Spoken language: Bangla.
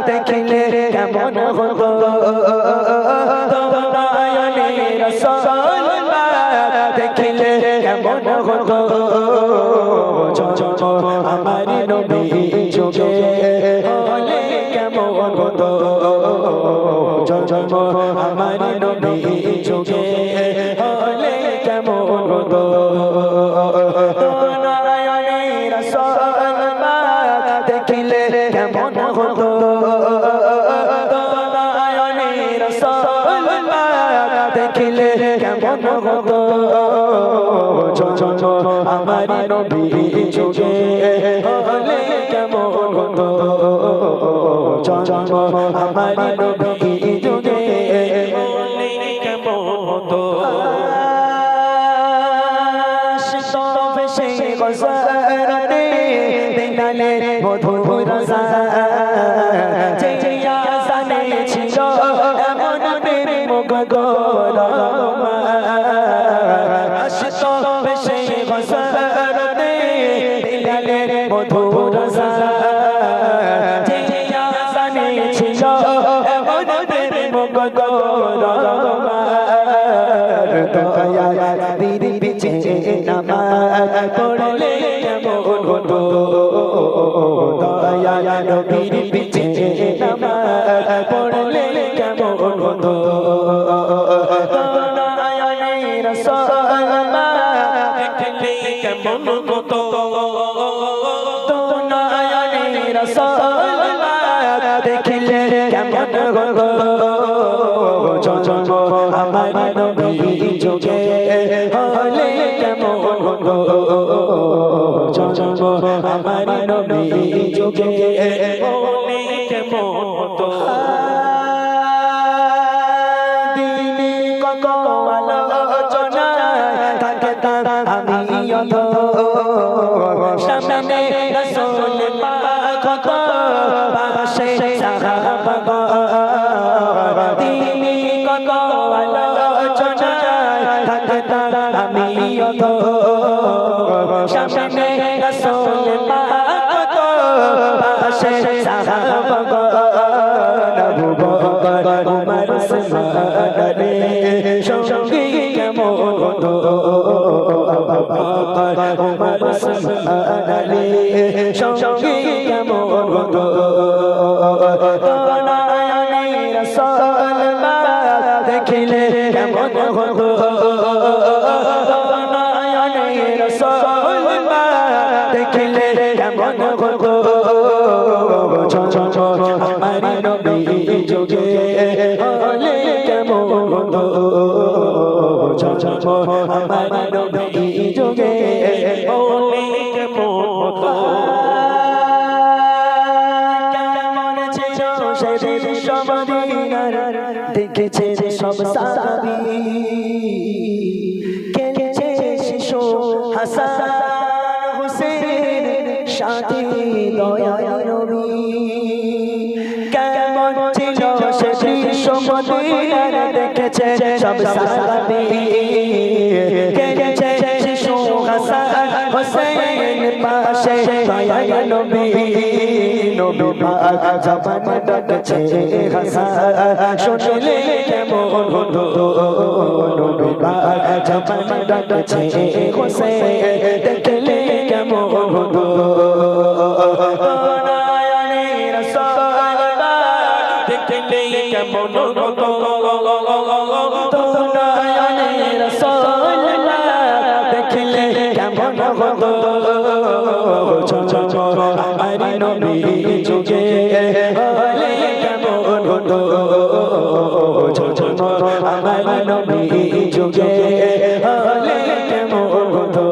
দেখলে কেমন হতো নয়নে রাসূল দেখলে কেমন হতো আমার নবী যুগে হলে কেমন হতো আমার নবী যুগে হলে কেমন হতো নয়নে রাসূল দেখলে কেমন হতো নয়নে রাসূল দেখলে কেমন হতো আমার নবী যুগে হলে কেমন হতো আমার নবী যুগে হলে কেমন হতো গজরতে দিনালে মধুর রাজা জিয়া জানে ছিল এমন প্রেম গগরমা আশিক বেশে গজরতে দিনালে মধুর রাজা জিয়া জানে ছিল এমন প্রেম গগরমা দয়া দিদি বিচে নামাজ পড়লে কেমন হতো দয়া নবীর বিচে নামাজ পড়লে কেমন হতো নয়নে রাসূল দেখলে কেমন হতো নয়নে রাসূল দেখলে কেমন হতো আমার নবী যুগে হলে কেমন হতো আমার নবী যুগে হলে কেমন হতো দিনে কত আলোচনা থাকে আমি অত সামনে রাসূল পাক পাশে সাহাবা দিনে কত আলোচনা থাকে আমি অত সামনে রাসূল পাক পাশে সাহাবা আবু বকর উমর উসমান রে সঙ্গী কেমন হতো আবু বকর উমর উসমান রে সঙ্গী কেমন হতো নয়নে রাসূল দেখলে কেমন হতো নয়নে রাসূল দেখলে কেমন হতো আমার নবী যুগে হলে কেমন হতো আমার নবী যুগে হলে কেমন হতো কেমন ছিল সেদিন সব মদিনার দেখেছে সব সাহাবী কেঁদেছে শিশু হাসান হুসেন সাথী দয়ার নবী কেমন ছিল সেদিন সব মদিনার দেখেছে সব সাহাবী কেঁদেছে শিশু হাসান হুসেন পাশে দয়ার নবী নবী পাক জবান ডাকছে হাসান শুনলে কেমন হতো নবী পাক জবান ডাকছে হোসেন দেখলে কেমন হতো নয়নে রাসূল দেখলে কেমন হতো নয়নে রাসূল দেখলে কেমন হতো আমার নবী যুগে হলে কেমন হতো আমার নবী যুগে হলে কেমন হতো